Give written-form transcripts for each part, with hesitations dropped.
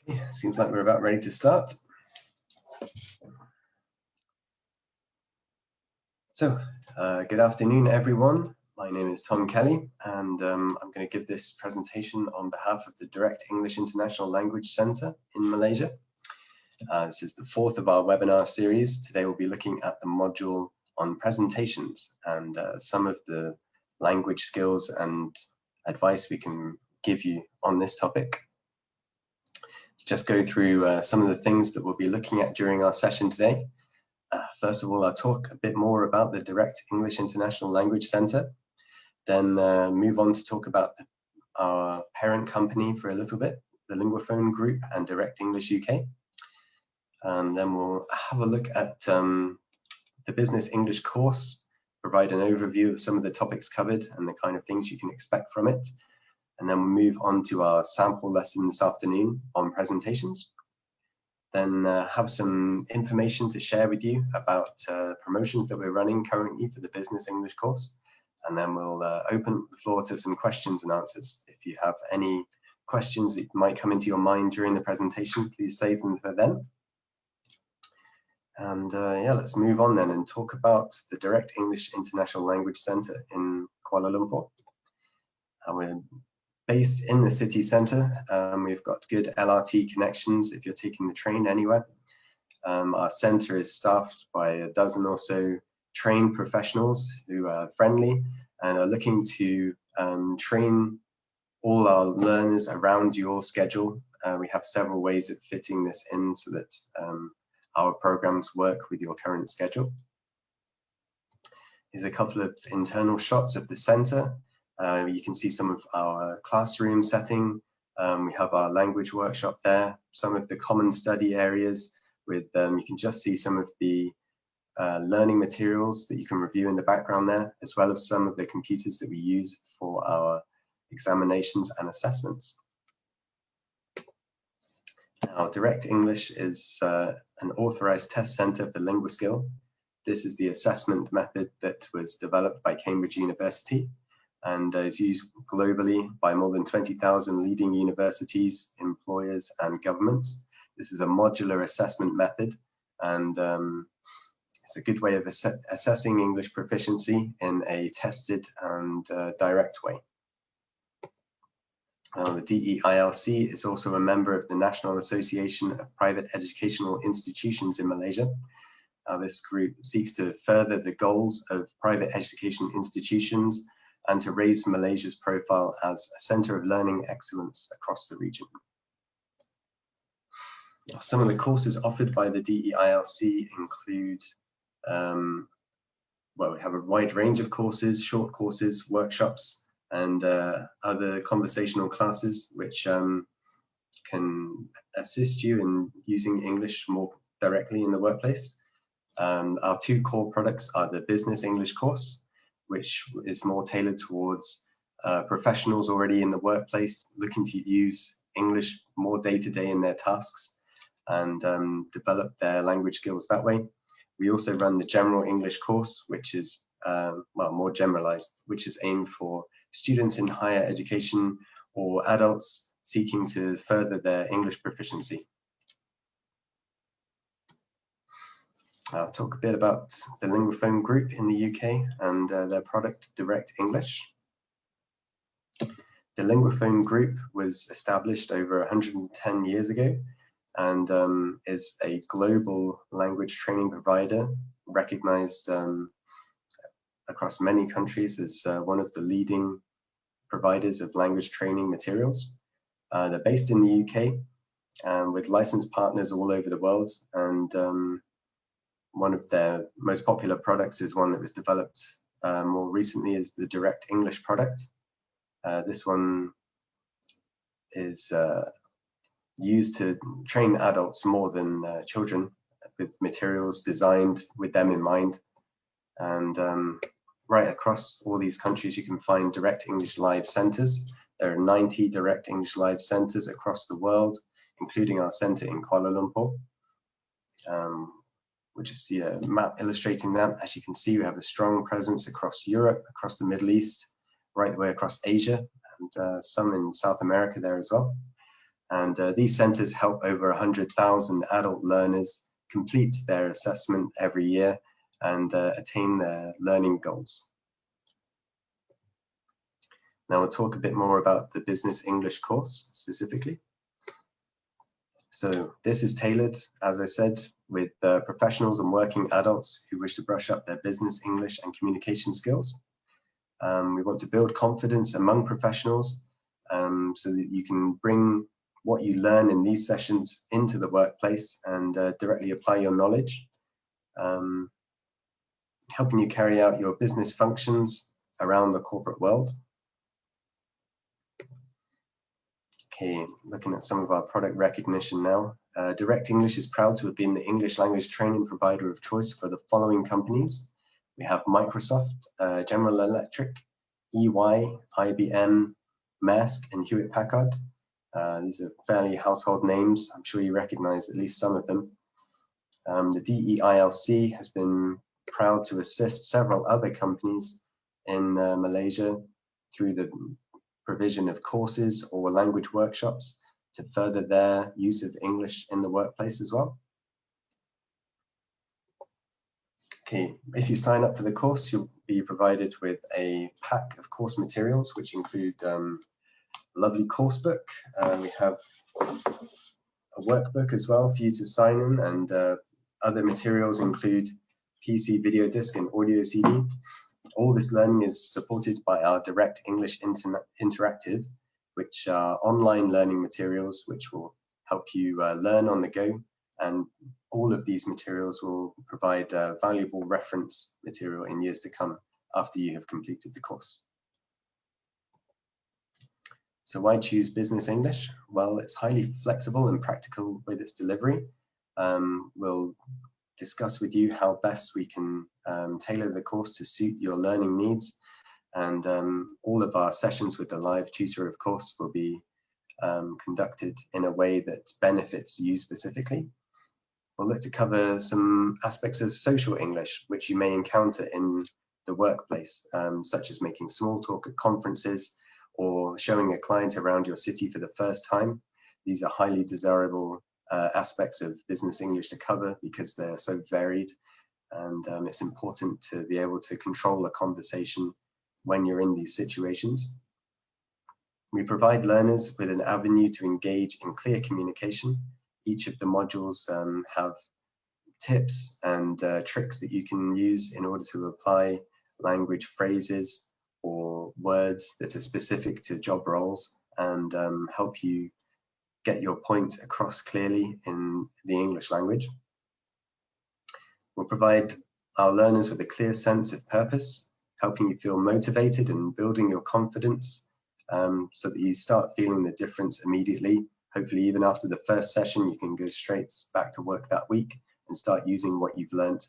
Yeah, seems like we're about ready to start. So, good afternoon, everyone. My name is Tom Kelly, and I'm going to give this presentation on behalf of the Direct English International Language Centre in Malaysia. This is the fourth of our webinar series. Today we'll be looking at the module on presentations and some of the language skills and advice we can give you on this topic. Just go through some of the things that we'll be looking at during our session today. First of all, I'll talk a bit more about the Direct English International Language Centre, then move on to talk about our parent company for a little bit, the Linguaphone Group and Direct English UK. And then we'll have a look at the Business English course, provide an overview of some of the topics covered and the kind of things you can expect from it. And then we'll move on to our sample lesson this afternoon on presentations. Then have some information to share with you about promotions that we're running currently for the Business English course. And then we'll open the floor to some questions and answers. If you have any questions that might come into your mind during the presentation, please save them for then. And yeah, let's move on then and talk about the Direct English International Language Centre in Kuala Lumpur. We're based in the city centre. We've got good LRT connections if you're taking the train anywhere. Our centre is staffed by a dozen or so trained professionals who are friendly and are looking to train all our learners around your schedule. We have several ways of fitting this in so that our programs work with your current schedule. Here's a couple of internal shots of the centre. You can see some of our classroom setting. We have our language workshop there, some of the common study areas with, you can just see some of the learning materials that you can review in the background there, as well as some of the computers that we use for our examinations and assessments. Now, Direct English is an authorized test centre for LinguaSkill. This is the assessment method that was developed by Cambridge University and is used globally by more than 20,000 leading universities, employers and governments. This is a modular assessment method, and it's a good way of assessing English proficiency in a tested and direct way. The DEILC is also a member of the National Association of Private Educational Institutions in Malaysia. This group seeks to further the goals of private education institutions and to raise Malaysia's profile as a centre of learning excellence across the region. Some of the courses offered by the DEILC include, well, we have a wide range of courses, short courses, workshops, and other conversational classes which can assist you in using English more directly in the workplace. Our two core products are the Business English course, which is more tailored towards professionals already in the workplace looking to use English more day-to-day in their tasks and develop their language skills that way. We also run the General English course, which is well, more generalized, which is aimed for students in higher education or adults seeking to further their English proficiency. I'll talk a bit about the Linguaphone Group in the UK and their product Direct English. The Linguaphone Group was established over 110 years ago and is a global language training provider recognized across many countries as one of the leading providers of language training materials. They're based in the UK with licensed partners all over the world, and one of their most popular products is one that was developed more recently, is the Direct English product. This one is used to train adults more than children, with materials designed with them in mind. And right across all these countries, you can find Direct English Live centres. There are 90 Direct English Live centres across the world, including our centre in Kuala Lumpur. We'll just see a map illustrating that. As you can see, we have a strong presence across Europe, across the Middle East, right the way across Asia, and some in South America there as well. And these centers help over 100,000 adult learners complete their assessment every year and attain their learning goals. Now we'll talk a bit more about the Business English course specifically. So this is tailored, as I said, with professionals and working adults who wish to brush up their business English and communication skills. We want to build confidence among professionals so that you can bring what you learn in these sessions into the workplace and directly apply your knowledge, helping you carry out your business functions around the corporate world. Okay, looking at some of our product recognition now. Direct English is proud to have been the English language training provider of choice for the following companies. We have Microsoft, General Electric, EY, IBM, Maersk, and Hewlett Packard. These are fairly household names. I'm sure you recognize at least some of them. The DEILC has been proud to assist several other companies in Malaysia through the provision of courses or language workshops to further their use of English in the workplace as well. Okay, if you sign up for the course, you'll be provided with a pack of course materials, which include a lovely course book. We have a workbook as well for you to sign in, and other materials include PC video disc and audio CD. All this learning is supported by our Direct English Interactive, which are online learning materials which will help you learn on the go, and all of these materials will provide valuable reference material in years to come after you have completed the course. So why choose Business English? Well, it's highly flexible and practical with its delivery. We'll discuss with you how best we can tailor the course to suit your learning needs, and all of our sessions with the live tutor, of course, will be conducted in a way that benefits you specifically. We'll look to cover some aspects of social English which you may encounter in the workplace, such as making small talk at conferences or showing a client around your city for the first time. These are highly desirable aspects of Business English to cover because they're so varied, and it's important to be able to control a conversation when you're in these situations. We provide learners with an avenue to engage in clear communication. Each of the modules have tips and tricks that you can use in order to apply language phrases or words that are specific to job roles and help you get your point across clearly in the English language. We'll provide our learners with a clear sense of purpose, helping you feel motivated and building your confidence so that you start feeling the difference immediately. Hopefully, even after the first session, you can go straight back to work that week and start using what you've learned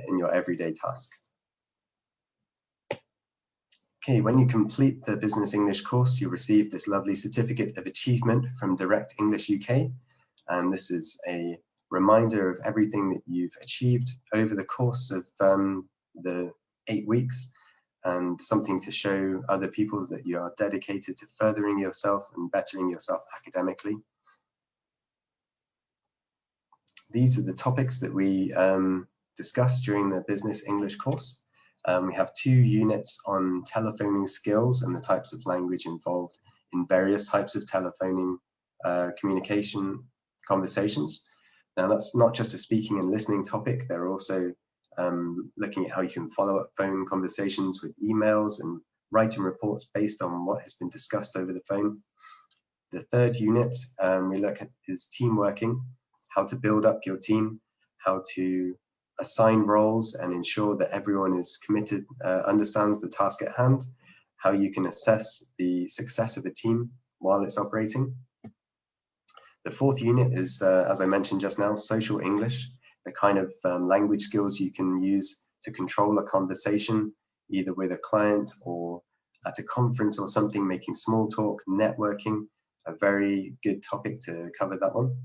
in your everyday task. Okay, when you complete the Business English course, you receive this lovely certificate of achievement from Direct English UK. And this is a reminder of everything that you've achieved over the course of the 8 weeks, and something to show other people that you are dedicated to furthering yourself and bettering yourself academically. These are the topics that we discussed during the Business English course. We have 2 units on telephoning skills and the types of language involved in various types of telephoning communication conversations. Now, that's not just a speaking and listening topic. They're also looking at how you can follow up phone conversations with emails and writing reports based on what has been discussed over the phone. The 3rd unit we look at is team working, how to build up your team, how to assign roles and ensure that everyone is committed, understands the task at hand, how you can assess the success of a team while it's operating. The 4th unit is, as I mentioned just now, social English, the kind of language skills you can use to control a conversation, either with a client or at a conference or something, making small talk, networking, a very good topic to cover that one.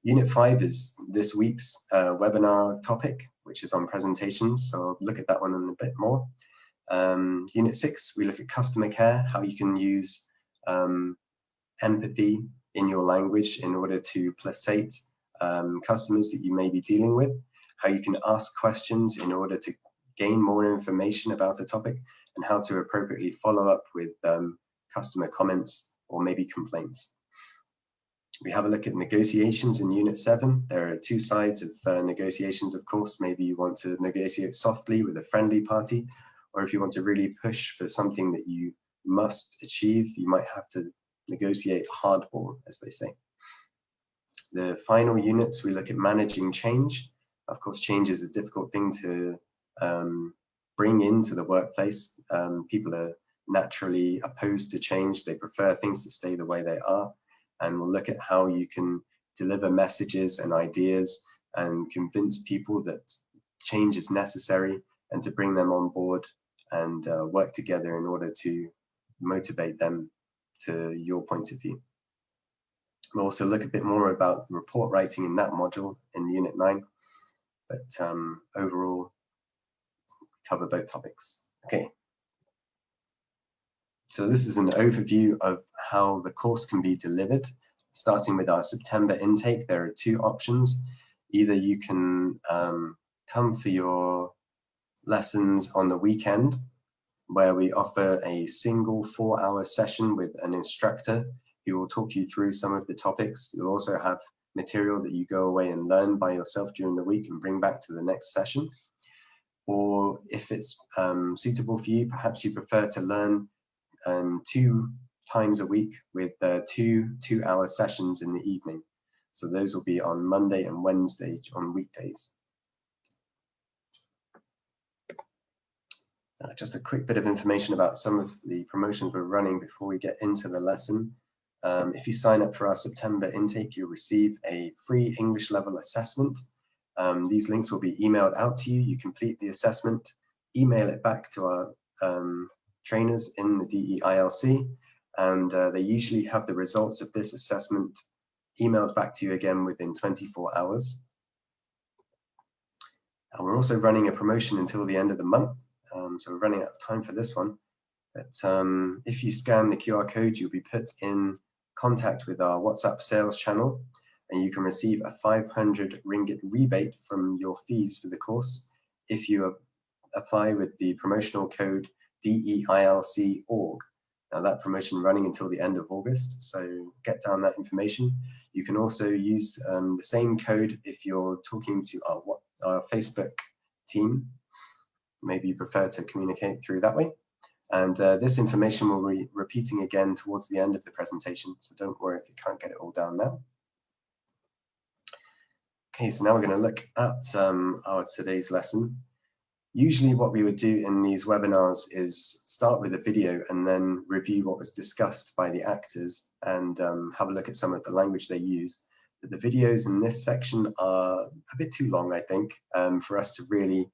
Unit 5 is this week's webinar topic, which is on presentations, so I'll look at that one in a bit more. Unit 6, we look at customer care, how you can use empathy in your language in order to placate customers that you may be dealing with, how you can ask questions in order to gain more information about a topic, and how to appropriately follow up with customer comments or maybe complaints. We have a look at negotiations in Unit 7. There are two sides of negotiations, of course. Maybe you want to negotiate softly with a friendly party, or if you want to really push for something that you must achieve, you might have to negotiate hardball, as they say. The final units, we look at managing change. Of course, change is a difficult thing to bring into the workplace. People are naturally opposed to change. They prefer things to stay the way they are. And we'll look at how you can deliver messages and ideas and convince people that change is necessary, and to bring them on board and work together in order to motivate them to your point of view. We'll also look a bit more about report writing in that module in Unit 9, but overall cover both topics. Okay. So this is an overview of how the course can be delivered. Starting with our September intake, there are two options. Either you can come for your lessons on the weekend, where we offer a single 4-hour session with an instructor who will talk you through some of the topics. You'll also have material that you go away and learn by yourself during the week and bring back to the next session. Or if it's suitable for you, perhaps you prefer to learn 2 times a week with 2-hour sessions in the evening. So those will be on Monday and Wednesday on weekdays. Just a quick bit of information about some of the promotions we're running before we get into the lesson. If you sign up for our September intake, you'll receive a free English level assessment. These links will be emailed out to you. You complete the assessment, email it back to our trainers in the DEILC, and they usually have the results of this assessment emailed back to you again within 24 hours. And we're also running a promotion until the end of the month, so we're running out of time for this one. But if you scan the QR code, you'll be put in contact with our WhatsApp sales channel, and you can receive a 500 ringgit rebate from your fees for the course if you apply with the promotional code DEILC.org. Now that promotion running until the end of August, so get down that information. You can also use the same code if you're talking to our Facebook team. Maybe you prefer to communicate through that way. And this information will be repeating again towards the end of the presentation, so don't worry if you can't get it all down now. Okay, so now we're going to look at our today's lesson. Usually what we would do in these webinars is start with a video and then review what was discussed by the actors and have a look at some of the language they use. But the videos in this section are a bit too long, I think, for us to really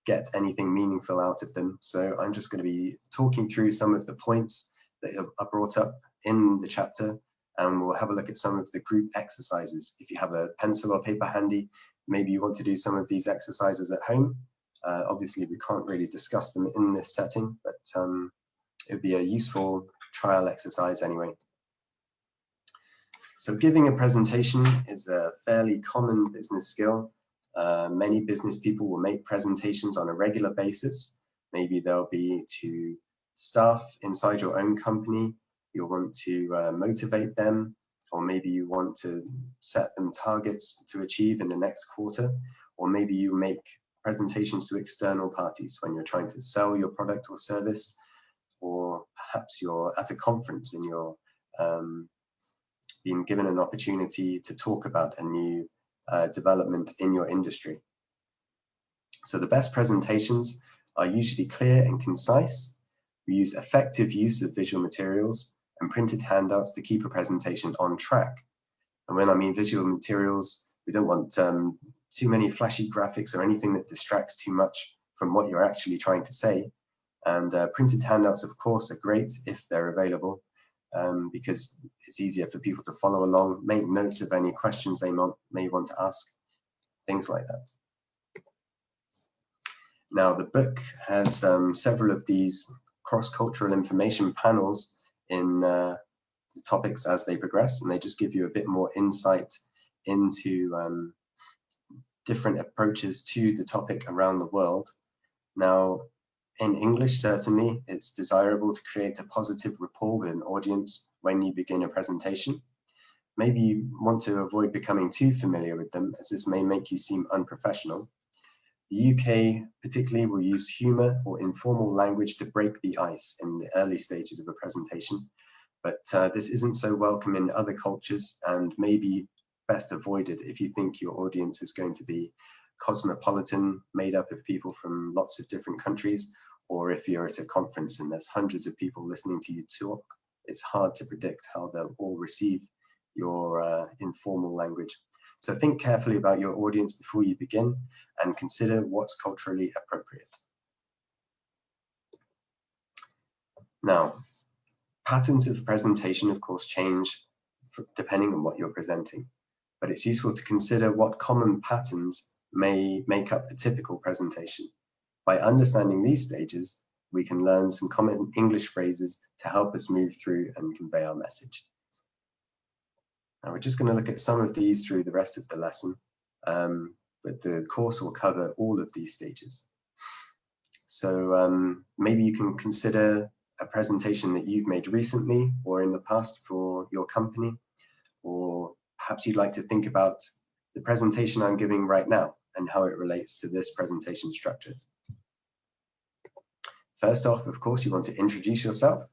get anything meaningful out of them. So I'm just going to be talking through some of the points that are brought up in the chapter, and we'll have a look at some of the group exercises. If you have a pencil or paper handy, maybe you want to do some of these exercises at home. Obviously, we can't really discuss them in this setting, but it would be a useful trial exercise anyway. So giving a presentation is a fairly common business skill. Many business people will make presentations on a regular basis. Maybe they'll be to staff inside your own company. You'll want to motivate them, or maybe you want to set them targets to achieve in the next quarter, or maybe you make presentations to external parties when you're trying to sell your product or service, or perhaps you're at a conference and you're being given an opportunity to talk about a new development in your industry. So the best presentations are usually clear and concise. We use effective use of visual materials and printed handouts to keep a presentation on track. And when I mean visual materials, we don't want too many flashy graphics or anything that distracts too much from what you're actually trying to say. And printed handouts, of course, are great if they're available, because it's easier for people to follow along, make notes of any questions they may want to ask, things like that. Now, the book has several of these cross-cultural information panels in the topics as they progress, and they just give you a bit more insight into different approaches to the topic around the world. Now, in English, certainly, it's desirable to create a positive rapport with an audience when you begin a presentation. Maybe you want to avoid becoming too familiar with them, as this may make you seem unprofessional. The UK particularly will use humour or informal language to break the ice in the early stages of a presentation, but this isn't so welcome in other cultures and may be best avoided if you think your audience is going to be cosmopolitan, made up of people from lots of different countries, or if you're at a conference and there's hundreds of people listening to you talk. It's hard to predict how they'll all receive your informal language. So think carefully about your audience before you begin and consider what's culturally appropriate. Now, patterns of presentation, of course, change depending on what you're presenting, but it's useful to consider what common patterns may make up a typical presentation. By understanding these stages, we can learn some common English phrases to help us move through and convey our message. Now, we're just going to look at some of these through the rest of the lesson, but the course will cover all of these stages. So maybe you can consider a presentation that you've made recently or in the past for your company, or perhaps you'd like to think about the presentation I'm giving right now and how it relates to this presentation structure. First off, of course, you want to introduce yourself.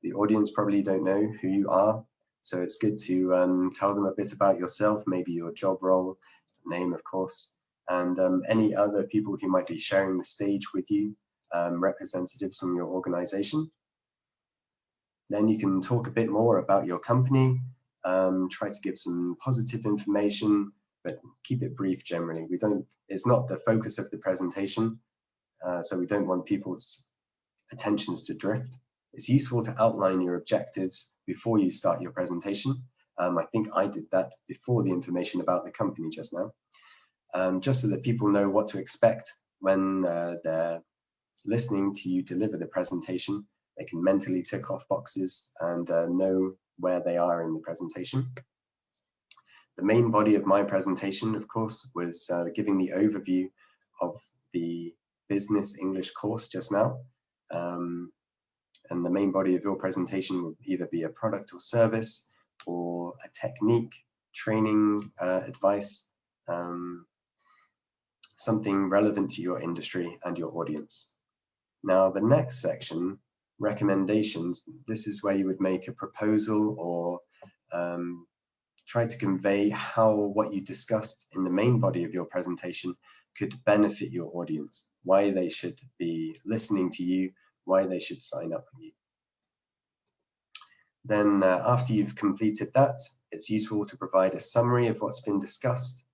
The audience probably don't know who you are, so it's good to tell them a bit about yourself, maybe your job role, name, of course, and any other people who might be sharing the stage with you, representatives from your organization. Then you can talk a bit more about your company, try to give some positive information, but keep it brief generally. It's not the focus of the presentation, so we don't want people's attentions to drift. It's useful to outline your objectives before you start your presentation. I think I did that before the information about the company just now, just so that people know what to expect when they're listening to you deliver the presentation. They can mentally tick off boxes and know where they are in the presentation. The main body of my presentation, of course, was giving the overview of the business English course just now. And the main body of your presentation will either be a product or service, or a technique, training, advice, something relevant to your industry and your audience. Now, the next section, recommendations, this is where you would make a proposal or try to convey how what you discussed in the main body of your presentation could benefit your audience, why they should be listening to you, why they should sign up with you. Then after you've completed that, it's useful to provide a summary of what's been discussed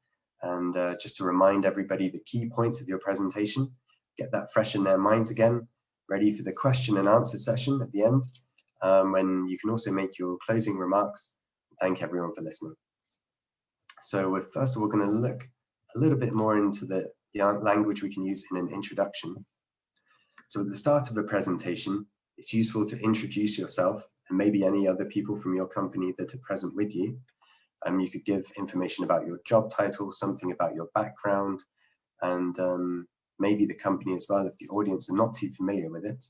and just to remind everybody the key points of your presentation, get that fresh in their minds again, ready for the question and answer session at the end, when you can also make your closing remarks. Thank everyone for listening. So we're first of all going to look a little bit more into the language we can use in an introduction. So at the start of a presentation, it's useful to introduce yourself and maybe any other people from your company that are present with you. You could give information about your job title, something about your background, and maybe the company as well if the audience are not too familiar with it.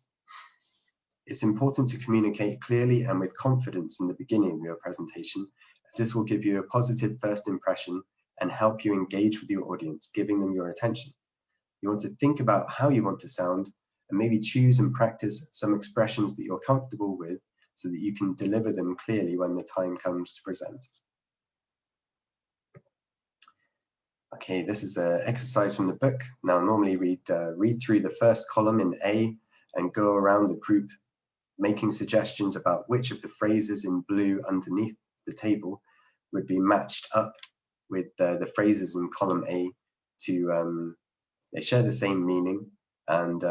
It's important to communicate clearly and with confidence in the beginning of your presentation, as this will give you a positive first impression and help you engage with your audience, giving them your attention. You want to think about how you want to sound and maybe choose and practice some expressions that you're comfortable with so that you can deliver them clearly when the time comes to present. Okay, this is an exercise from the book. Now, normally read through the first column in A and go around the group making suggestions about which of the phrases in blue underneath the table would be matched up with the phrases in column A to, they share the same meaning, and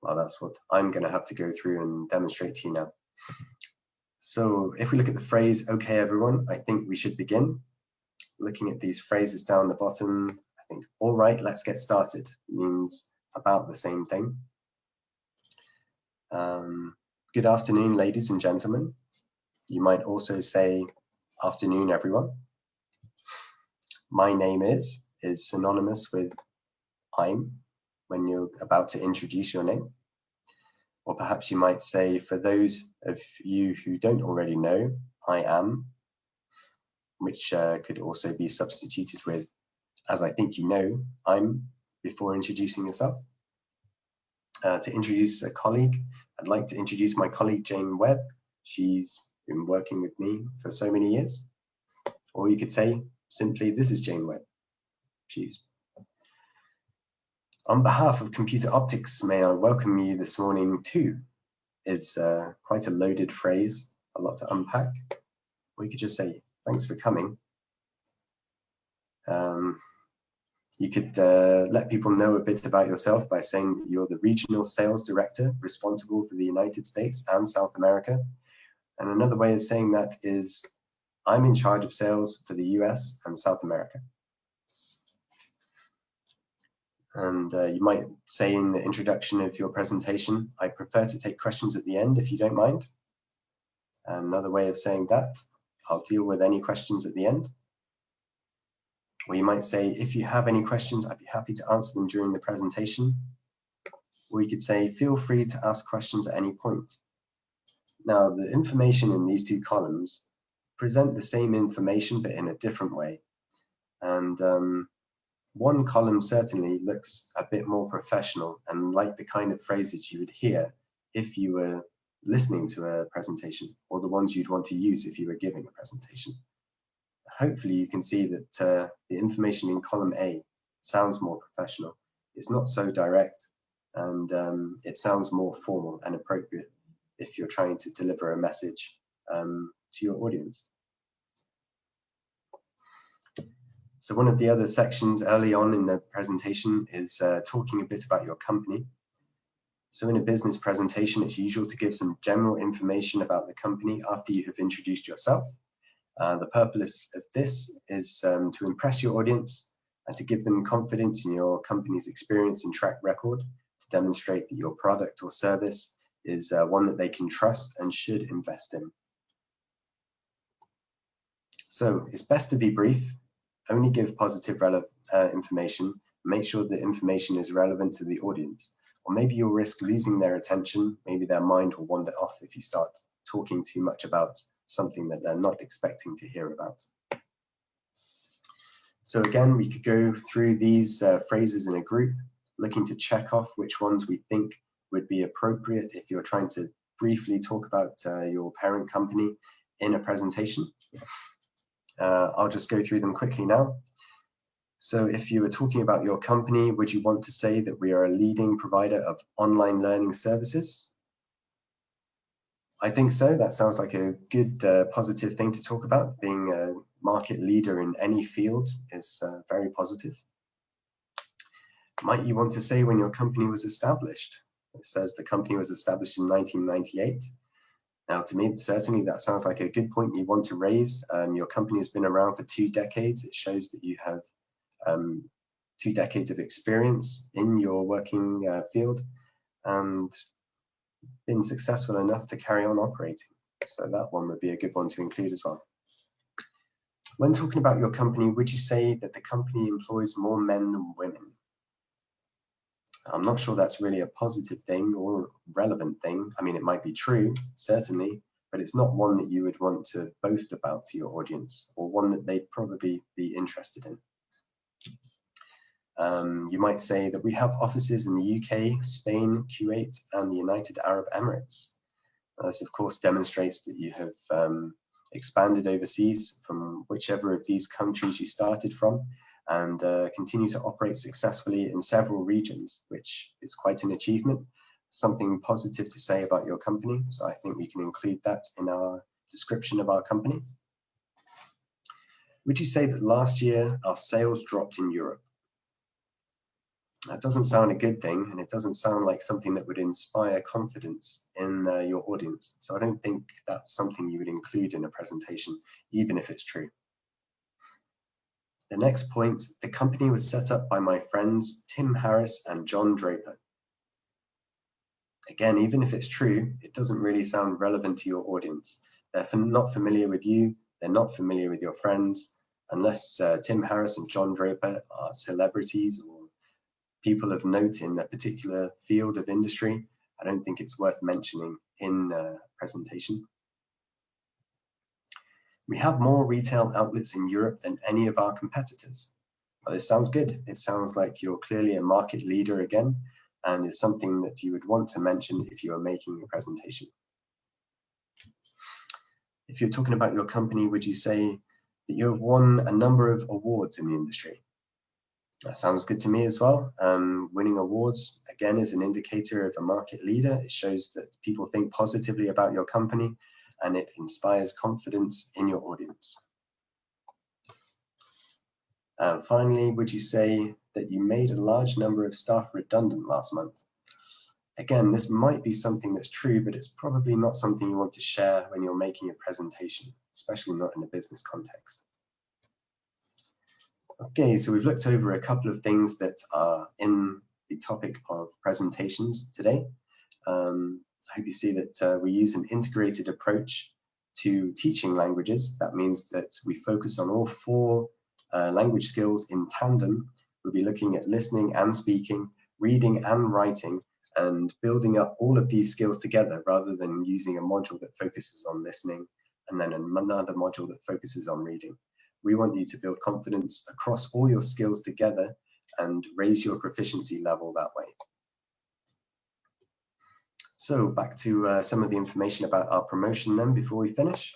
well, that's what I'm going to have to go through and demonstrate to you now. So if we look at the phrase, okay everyone, I think we should begin. Looking at these phrases down the bottom, I think, all right, let's get started, means about the same thing. Good afternoon, ladies and gentlemen. You might also say, afternoon, everyone. My name is synonymous with I'm when you're about to introduce your name. Or perhaps you might say, for those of you who don't already know, I am, which could also be substituted with, as I think you know, I'm, before introducing yourself. To introduce a colleague, I'd like to introduce my colleague, Jane Webb. She's been working with me for so many years. Or you could say simply, this is Jane Webb. She's. On behalf of Computer Optics, may I welcome you this morning too. Is quite a loaded phrase, a lot to unpack. Or you could just say, thanks for coming. You could let people know a bit about yourself by saying that you're the Regional Sales Director responsible for the United States and South America. And another way of saying that is, I'm in charge of sales for the US and South America. And you might say in the introduction of your presentation, I prefer to take questions at the end if you don't mind. And another way of saying that, I'll deal with any questions at the end. Or you might say, if you have any questions, I'd be happy to answer them during the presentation. Or you could say, feel free to ask questions at any point. Now, the information in these two columns present the same information, but in a different way. And one column certainly looks a bit more professional and like the kind of phrases you would hear if you were listening to a presentation, or the ones you'd want to use if you were giving a presentation. Hopefully you can see that the information in column A sounds more professional. It's not so direct, and it sounds more formal and appropriate if you're trying to deliver a message to your audience. So one of the other sections early on in the presentation is talking a bit about your company. So in a business presentation, it's usual to give some general information about the company after you have introduced yourself. The purpose of this is to impress your audience and to give them confidence in your company's experience and track record, to demonstrate that your product or service is one that they can trust and should invest in. So it's best to be brief, only give positive information, make sure the information is relevant to the audience, or maybe you'll risk losing their attention, maybe their mind will wander off if you start talking too much about something that they're not expecting to hear about. So again, we could go through these phrases in a group, looking to check off which ones we think would be appropriate if you're trying to briefly talk about your parent company in a presentation. I'll just go through them quickly now. So if you were talking about your company, would you want to say that we are a leading provider of online learning services? I think so. That sounds like a good positive thing to talk about. Being a market leader in any field is very positive. Might you want to say when your company was established? It says the company was established in 1998. Now, to me, certainly that sounds like a good point you want to raise. Your company has been around for 2 decades. It shows that you have 2 decades of experience in your working field and been successful enough to carry on operating. So that one would be a good one to include as well. When talking about your company, would you say that the company employs more men than women? I'm not sure that's really a positive thing or relevant thing. I mean, it might be true, certainly, but it's not one that you would want to boast about to your audience, or one that they'd probably be interested in. You might say that we have offices in the UK, Spain, Kuwait, and the United Arab Emirates. This, of course, demonstrates that you have expanded overseas from whichever of these countries you started from, and continue to operate successfully in several regions, which is quite an achievement, something positive to say about your company. So I think we can include that in our description of our company. Would you say that last year our sales dropped in Europe? That doesn't sound a good thing, and it doesn't sound like something that would inspire confidence in your audience. So I don't think that's something you would include in a presentation, even if it's true. The next point, the company was set up by my friends Tim Harris and John Draper. Again, even if it's true, it doesn't really sound relevant to your audience. they're not familiar with you, they're not familiar with your friends, unless Tim Harris and John Draper are celebrities or people of note in a particular field of industry. I don't think it's worth mentioning in a presentation. We have more retail outlets in Europe than any of our competitors. Well, this sounds good. It sounds like you're clearly a market leader again, and it's something that you would want to mention if you are making a presentation. If you're talking about your company, would you say that you have won a number of awards in the industry? That sounds good to me as well. Winning awards, again, is an indicator of a market leader. It shows that people think positively about your company, and it inspires confidence in your audience. Finally, would you say that you made a large number of staff redundant last month? Again, this might be something that's true, but it's probably not something you want to share when you're making a presentation, especially not in a business context. Okay, so we've looked over a couple of things that are in the topic of presentations today. I hope you see that we use an integrated approach to teaching languages. That means that we focus on all four language skills in tandem. We'll be looking at listening and speaking, reading and writing, and building up all of these skills together rather than using a module that focuses on listening and then another module that focuses on reading. We want you to build confidence across all your skills together and raise your proficiency level that way. So back to some of the information about our promotion then before we finish.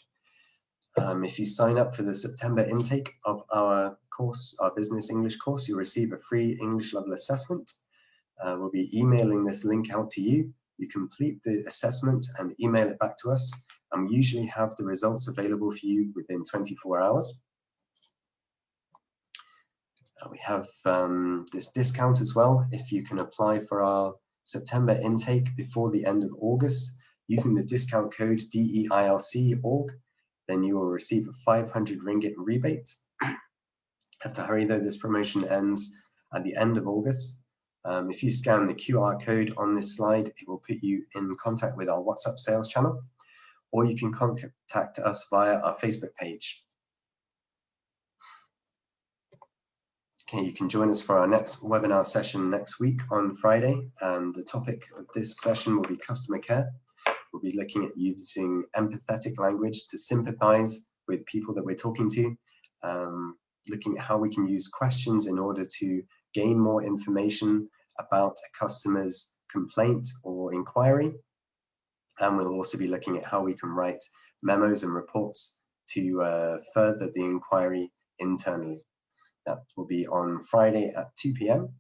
If you sign up for the September intake of our course, our business English course, you'll receive a free English level assessment. We'll be emailing this link out to you. You complete the assessment and email it back to us, and we usually have the results available for you within 24 hours. We have this discount as well. If you can apply for our September intake before the end of August using the discount code DEILC.org, then you will receive a 500 ringgit rebate. Have to hurry though, this promotion ends at the end of August. If you scan the QR code on this slide, it will put you in contact with our WhatsApp sales channel, or you can contact us via our Facebook page. Okay, you can join us for our next webinar session next week on Friday, and the topic of this session will be customer care. We'll be looking at using empathetic language to sympathize with people that we're talking to, looking at how we can use questions in order to gain more information about a customer's complaint or inquiry. And we'll also be looking at how we can write memos and reports to further the inquiry internally. That will be on Friday at 2 p.m.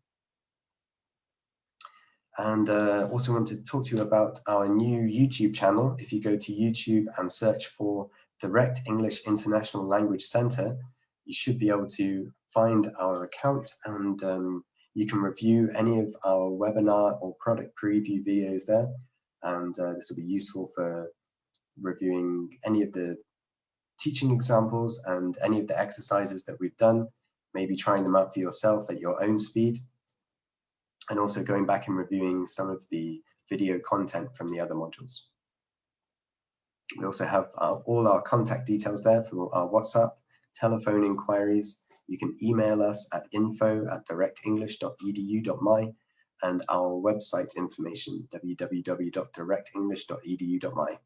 And also want to talk to you about our new YouTube channel. If you go to YouTube and search for Direct English International Language Center, you should be able to find our account, and you can review any of our webinar or product preview videos there. And this will be useful for reviewing any of the teaching examples and any of the exercises that we've done, maybe trying them out for yourself at your own speed, and also going back and reviewing some of the video content from the other modules. We also have all our contact details there for our WhatsApp, telephone inquiries. You can email us at info@directenglish.edu.my, and our website information, www.directenglish.edu.my.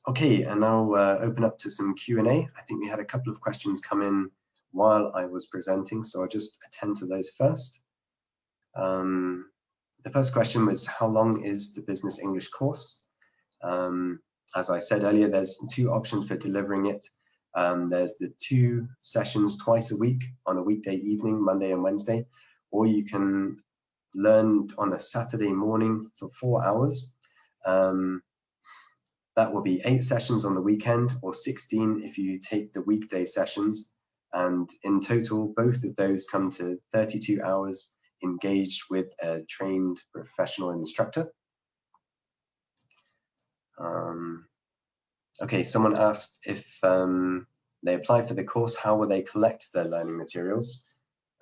Okay, and now open up to some Q&A. I think we had a couple of questions come in while I was presenting, so I'll just attend to those first. The first question was, how long is the Business English course? As I said earlier, there's two options for delivering it. There's the 2 sessions twice a week on a weekday evening, Monday and Wednesday, or you can learn on a Saturday morning for 4 hours. That will be 8 sessions on the weekend, or 16 if you take the weekday sessions. And in total, both of those come to 32 hours engaged with a trained professional instructor. Okay, someone asked if they apply for the course, how will they collect their learning materials?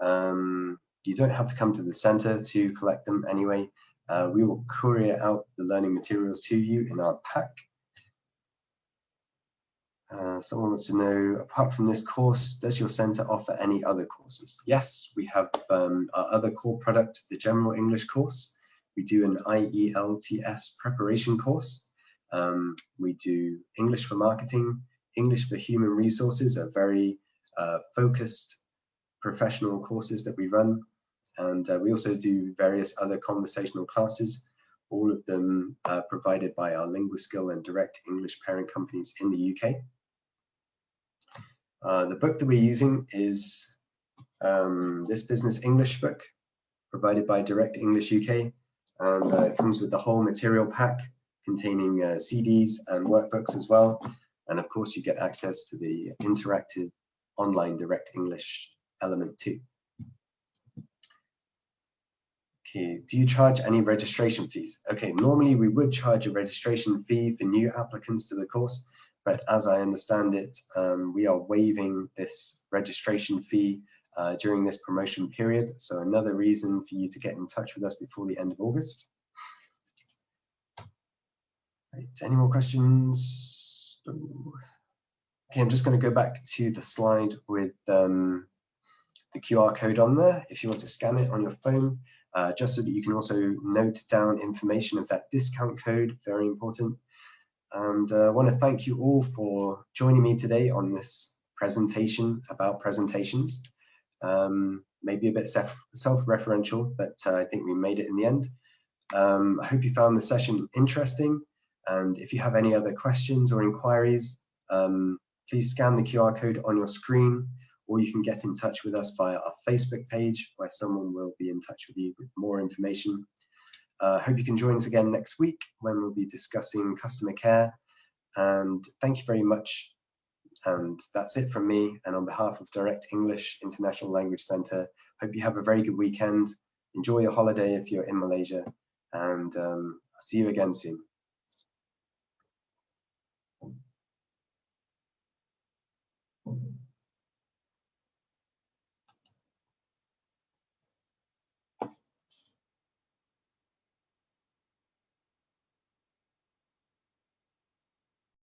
You don't have to come to the center to collect them anyway. We will courier out the learning materials to you in our pack. Someone wants to know, apart from this course, does your center offer any other courses? Yes, we have our other core product, the General English course. We do an IELTS preparation course. We do English for marketing, English for human resources, are very focused professional courses that we run. And we also do various other conversational classes, all of them provided by our LinguaSkill and Direct English parent companies in the UK. The book that we're using is this Business English book, provided by Direct English UK, and it comes with the whole material pack containing CDs and workbooks as well. And of course, you get access to the interactive online Direct English element too. Okay, do you charge any registration fees? Okay, normally we would charge a registration fee for new applicants to the course, but as I understand it, we are waiving this registration fee during this promotion period. So another reason for you to get in touch with us before the end of August. Right, any more questions? Okay, I'm just going to go back to the slide with the QR code on there. If you want to scan it on your phone, just so that you can also note down information of that discount code, very important. And I want to thank you all for joining me today on this presentation about presentations. Maybe a bit self-referential, but I think we made it in the end. I hope you found the session interesting. And if you have any other questions or inquiries, please scan the QR code on your screen, or you can get in touch with us via our Facebook page, where someone will be in touch with you with more information. Hope you can join us again next week when we'll be discussing customer care. And thank you very much. And that's it from me. And on behalf of Direct English International Language Center, hope you have a very good weekend. Enjoy your holiday if you're in Malaysia. And I'll see you again soon.